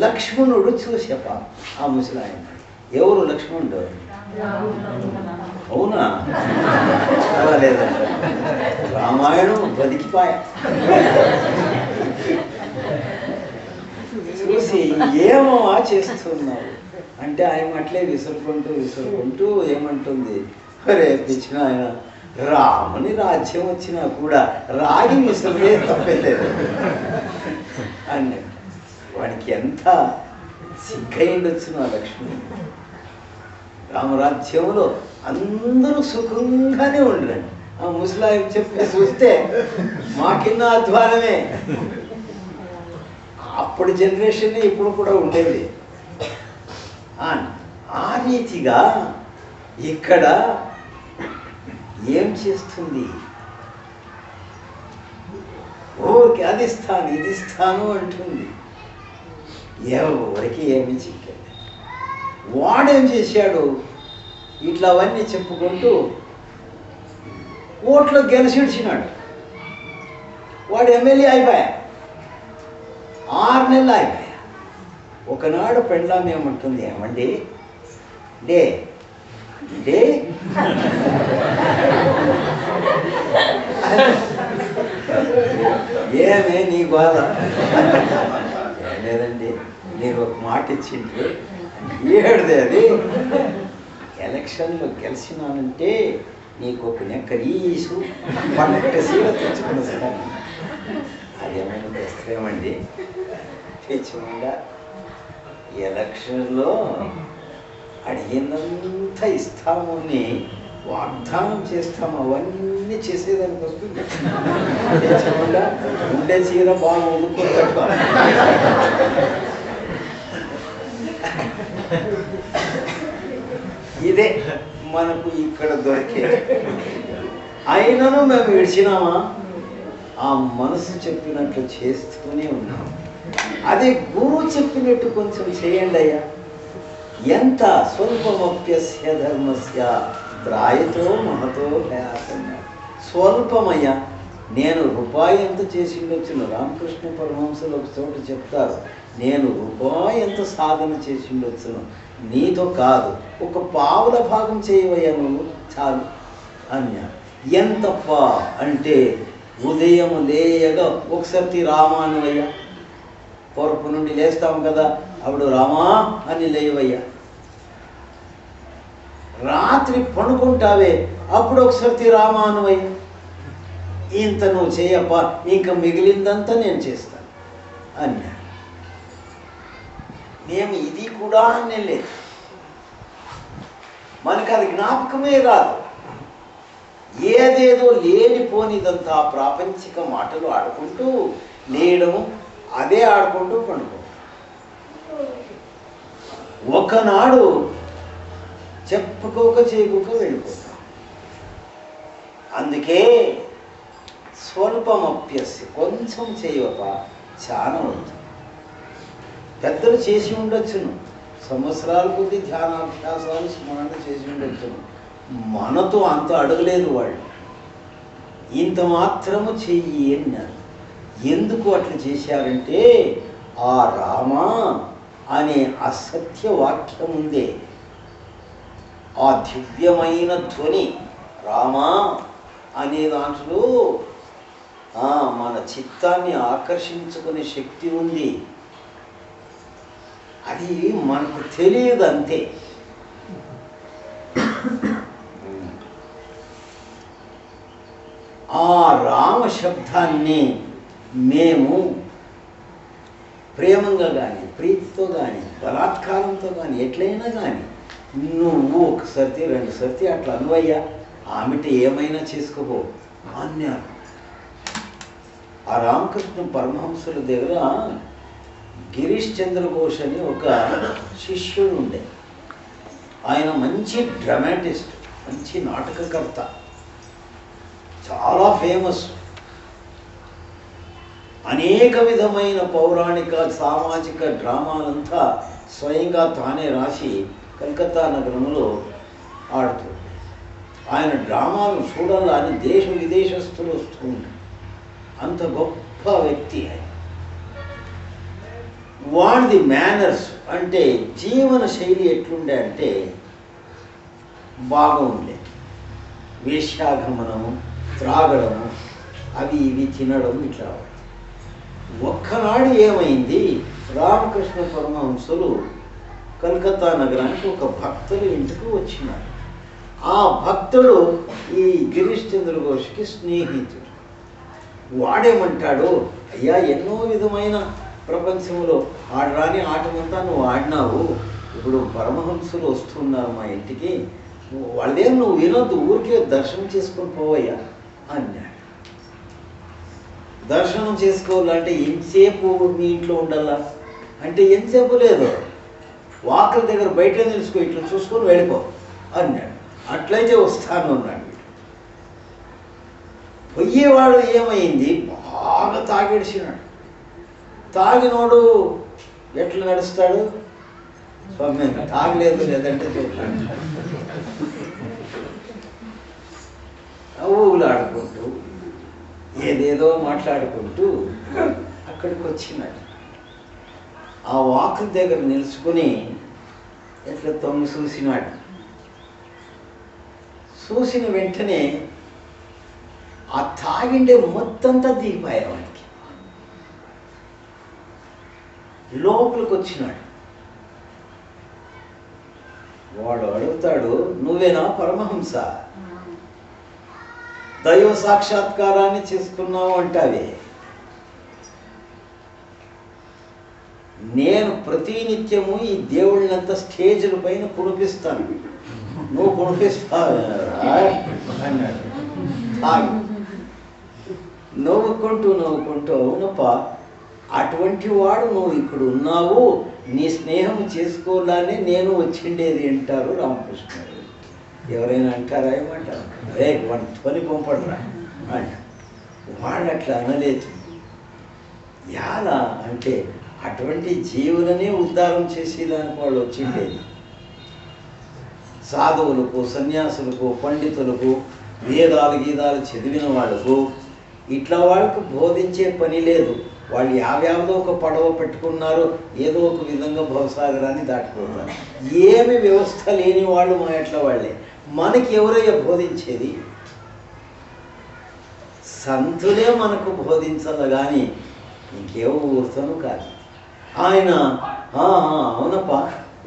లక్ష్మణుడు చూసేప ఆ ముసలాయన, ఎవరు లక్ష్మణుడు? అవునా? పర్వాలేదంట, రామాయణం బతికిపాయ. చూసి ఏమో చేస్తున్నావు అంటే ఆయన అట్లే విసురుకుంటూ ఏమంటుంది, అరే పిచ్చిన ఆయన, రాముని రాజ్యం వచ్చినా కూడా రాగి విసురులే తప్పలేదు అన్నాడు. వాడికి ఎంత సిగ్గైండొచ్చు నా లక్ష్మణుడు. రామరాజ్యంలో అందరూ సుఖంగానే ఉండరండి. ఆ ముసలాయం చెప్పి చూస్తే మాకిన్న అధ్వానమే. అప్పుడు జనరేషన్ ఇప్పుడు కూడా ఉండేది. ఆ రీతిగా ఇక్కడ ఏం చేస్తుంది, ఓకే అది ఇస్తాను ఇది ఇస్తాను అంటుంది. ఎవరికి ఏమి చిక్కలేదు. వాడేం చేశాడు, ఇట్లా అవన్నీ చెప్పుకుంటూ ఓట్లో గెలిచిడిచినాడు. వాడు ఎమ్మెల్యే అయిపోయా, 6 నెలలు అయిపోయా. ఒకనాడు పెండ్లాం ఏమంటుంది, ఏమండి డే డే ఏమే నీ బాధ? లేదండి, మీరు ఒక మాట ఇచ్చిండ్రు, ఏడుదే అది, ఎలక్షన్లో గెలిచినానంటే నీకు ఒక నెక్కరీసు పంట సీల తెచ్చుకుని వస్తాను. అదేమైనా తెస్తామండి, తెచ్చుకుండా ఎలక్షన్లో అడిగినంత ఇస్తాము అని వాగ్దానం చేస్తాము, అవన్నీ చేసేదానికి వస్తుంది. తెచ్చకుండా ఉండే చీర బాగా వండుకుంటాడు. ఇదే మనకు ఇక్కడ దొరికే. అయినను మేము విడిచినామా, ఆ మనసు చెప్పినట్లు చేస్తూనే ఉన్నాం. అదే గురువు చెప్పినట్టు కొంచెం చేయండి అయ్యా. ఎంత స్వల్పమప్యస్య ధర్మస్య త్రాయతో మహతో ప్రయాసం. స్వల్పమయ్యా, నేను రూపాయి ఎంత చేసిండొచ్చును. రామకృష్ణ పరమహంసలు ఒక చోట చెప్తారు, నేను రూపాయి ఎంత సాధన చేసిండొచ్చును, నీతో కాదు, ఒక పావుల భాగం చేయవయ్యా నువ్వు చాలు అన్నాడు. ఎంతప్ప అంటే ఉదయం లేయగా ఒకసారి రామానువయ్యా, పొరపు నుండి లేస్తాం కదా, అప్పుడు రామా అని లేవయ్యా. రాత్రి పడుకుంటావే, అప్పుడు ఒకసారి రామానువయ్యా. ఇంత నువ్వు చేయప్ప, ఇంకా మిగిలిందంతా నేను చేస్తాను అన్నాడు. మేము ఇది కూడా అనలేదు, మనకు అది జ్ఞాపకమే రాదు. ఏదేదో లేనిపోనిదంతా ప్రాపంచిక మాటలు ఆడుకుంటూ లేయడము, అదే ఆడుకుంటూ పండుకో. ఒకనాడు చెప్పుకోక చేయకోక వెళ్ళిపోతాం. అందుకే స్వల్పమప్యస్య, కొంచెం చేయవప, చాలా వద్దు. పెద్దలు చేసి ఉండొచ్చును, సంవత్సరాల కొద్ది ధ్యానాభ్యాసాలు స్మరణ చేసి ఉండొచ్చును. మనతో అంత అడగలేదు వాళ్ళు, ఇంత మాత్రము చెయ్యి అన్నారు. ఎందుకు అట్లా చేశారంటే ఆ రామ అనే అసత్య వాక్యం ఉందే, ఆ దివ్యమైన ధ్వని రామ అనే దాంట్లో మన చిత్తాన్ని ఆకర్షించుకునే శక్తి ఉంది. అది మనకు తెలియదు అంతే. ఆ రామ శబ్దాన్ని మేము ప్రేమంగా కానీ, ప్రీతితో కానీ, బలాత్కారంతో కానీ, ఎట్లయినా కానీ నువ్వు ఒకసారి 2 సార్లు అట్లా అనువయ్యా, ఆమెటి ఏమైనా చేసుకోబో అన్నారు. ఆ రామకృష్ణ పరమహంసుల దగ్గర గిరీష్ చంద్ర ఘోష్ అని ఒక శిష్యుడు ఉండే. ఆయన మంచి డ్రామాటిస్ట్, మంచి నాటకకర్త, చాలా ఫేమస్. అనేక విధమైన పౌరాణిక సామాజిక డ్రామాలంతా స్వయంగా తానే రాసి కలకత్తా నగరంలో ఆడుతుంది. ఆయన డ్రామాలు చూడాలని దేశ విదేశస్తులు వస్తూ ఉంటారు. అంత గొప్ప వ్యక్తి ఆయన. వాడిది మేనర్స్ అంటే జీవన శైలి ఎట్లుండే అంటే బాగా ఉండే. వేశ్యాగమనము, త్రాగడము, అవి ఇవి తినడం ఇట్లా. ఒక్కనాడు ఏమైంది, రామకృష్ణ పరమహంసులు కలకత్తా నగరానికి ఒక భక్తులు ఇంటికి వచ్చినాడు. ఆ భక్తుడు ఈ గిరీష్ చంద్ర ఘోష్కి స్నేహితుడు. వాడేమంటాడు, అయ్యా ఎన్నో విధమైన ప్రపంచంలో ఆడరాని ఆటమంతా నువ్వు ఆడినావు, ఇప్పుడు పరమహంసులు వస్తున్నారు మా ఇంటికి, వాళ్ళేం నువ్వు వినొద్దు, ఊరికే దర్శనం చేసుకొని పోవయ్యా అన్నాడు. దర్శనం చేసుకోవాలంటే ఎంతసేపు మీ ఇంట్లో ఉండాలా అంటే ఎంతసేపు లేదు, వాకల దగ్గర బయట నిలుచుకో, ఇట్లా చూసుకొని వెళ్ళిపో అన్నాడు. అట్లయితే వస్తాను అన్నాడు. పోయేవాడు ఏమైంది, బాగా తాగేడిచినాడు. తాగినోడు ఎట్లా నడుస్తాడు, స్వామి తాగలేదు లేదంటే చూడాడు, ఊగులాడుకుంటూ ఏదేదో మాట్లాడుకుంటూ అక్కడికి వచ్చినాడు. ఆ వాకు దగ్గర నిలుచుకుని ఎట్లా తొంగి చూసినాడు. చూసిన వెంటనే ఆ తాగిండే మొత్తంతా దిగిపోయారు వాడికి. లోపలికి వచ్చినాడు. వాడు అడుగుతాడు, నువ్వేనా పరమహంస, దైవ సాక్షాత్కారాన్ని చేసుకున్నావు అంటావే, నేను ప్రతినిత్యము ఈ దేవుళ్ళంతా స్టేజ్ల పైన కుడిపిస్తాను, నువ్వు కుడిపిస్తావు అన్నాడు. నవ్వుకుంటూ అవునప్ప, అటువంటి వాడు నువ్వు ఇక్కడ ఉన్నావు, నీ స్నేహం చేసుకోవాలని నేను వచ్చిండేది అంటారు రామకృష్ణ. ఎవరైనా అంటారా, ఏమంటారు, రే పని పంపడరా అంట. వాడు అట్లా అనలేదు. ఎలా అంటే అటువంటి జీవులనే ఉద్ధారం చేసేదానికి వాళ్ళు వచ్చిండేది. సాధువులకు, సన్యాసులకు, పండితులకు, వేదాలు గీదాలు చదివిన వాళ్ళకు ఇట్లా వాళ్ళకు బోధించే పని లేదు. వాళ్ళు యావ్యావదో ఒక పడవ పెట్టుకున్నారు, ఏదో ఒక విధంగా భవసాగరాన్ని దాటిపోతారు. ఏమి వ్యవస్థ లేని వాళ్ళు మా ఎట్లా వాళ్ళే. మనకి ఎవరయ్యా బోధించేది, సంతులే మనకు బోధించాలి కానీ ఇంకెవరితోనూ కాదు. ఆయన అవునప్ప,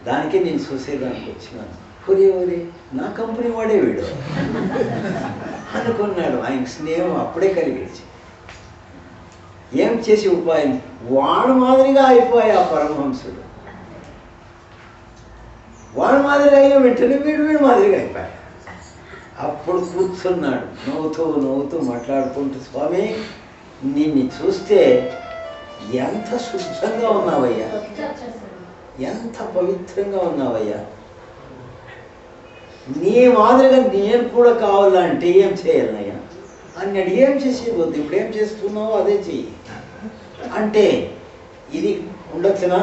దానికే నేను చూసేదానికి వచ్చినాను. ఒరే నా కంపెనీ వాడే వీడు అనుకున్నాడు. ఆయన స్నేహం అప్పుడే కలిగించి ఏం చేసి ఉపాయం, వాడు మాదిరిగా అయిపోయా పరమహంసుడు. వాడు మాదిరిగా అయిన వెంటనే వీడు మాదిరిగా అయిపోయా. అప్పుడు కూర్చున్నాడు, నవ్వుతూ మాట్లాడుకుంటూ, స్వామి నిన్ను చూస్తే ఎంత శుద్ధంగా ఉన్నావయ్యా, ఎంత పవిత్రంగా ఉన్నావయ్యా, నీ మాదిరిగా నేను కూడా కావాలంటే ఏం చేయాలయ్యా అన్నాడు. ఏం చేసేవద్దు, ఇప్పుడు ఏం చేస్తున్నావో అదే చెయ్యి అంటే, ఇది ఉండొచ్చునా,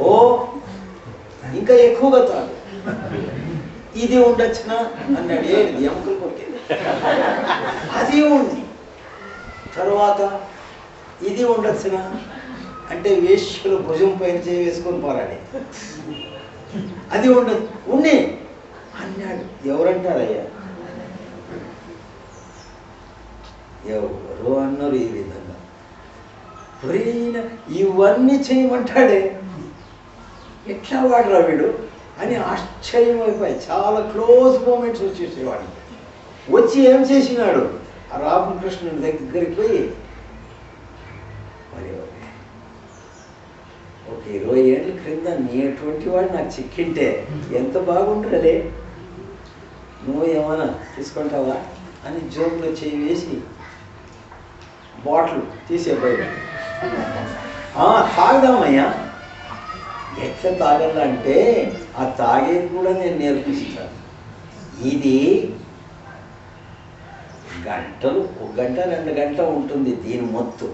ఓ ఇంకా ఎక్కువగా తాగు, ఇది ఉండొచ్చునా అన్నాడు. ఏది ఎముకలు కొట్టింది, అది ఉంది. తర్వాత ఇది ఉండొచ్చునా అంటే వేశ్యలు భుజం పైన చేయి వేసుకొని పోరాడే, అది ఉండదు ఉండే అన్నాడు. ఎవరంటారయ్యా, ఎవరు అన్నారు ఈ విధంగా. ఇవన్నీ చేయమంటాడే, ఎట్లా వాడరా వీడు అని ఆశ్చర్యం అయిపోయి చాలా క్లోజ్ మూమెంట్స్ వచ్చేసేవాడిని. వచ్చి ఏం చేసినాడు, ఆ రామకృష్ణుని దగ్గరికి పోయి, మరి ఒక 20 ఏళ్ళ క్రింద నీటువంటి వాడు నాకు చిక్కింటే ఎంత బాగుంటుందే, నువ్వు ఏమైనా తీసుకుంటావా అని జోబులో చేయి వేసి బాటిల్ తీసేపోయి, తాగుదామయ్యా. ఎట్లా తాగాలంటే ఆ తాగేది కూడా నేను నేర్పిస్తాను. ఇది గంటలు, 1 గంట 2 గంట ఉంటుంది దీని మొత్తం.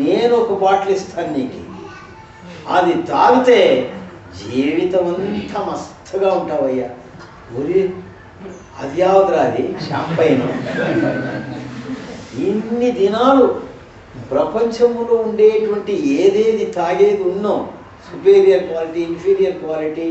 నేను ఒక బాటిల్ ఇస్తాను నీకు, అది తాగితే జీవితం అంతా మస్తుగా ఉంటావయ్యా. ఊరి అది యావద్రా, అది షాంపైన్. ఇన్ని దినాలు ప్రపంచంలో ఉండేటువంటి ఏదేది తాగేది ఉన్నో సుపీరియర్ క్వాలిటీ, ఇన్ఫీరియర్ క్వాలిటీ,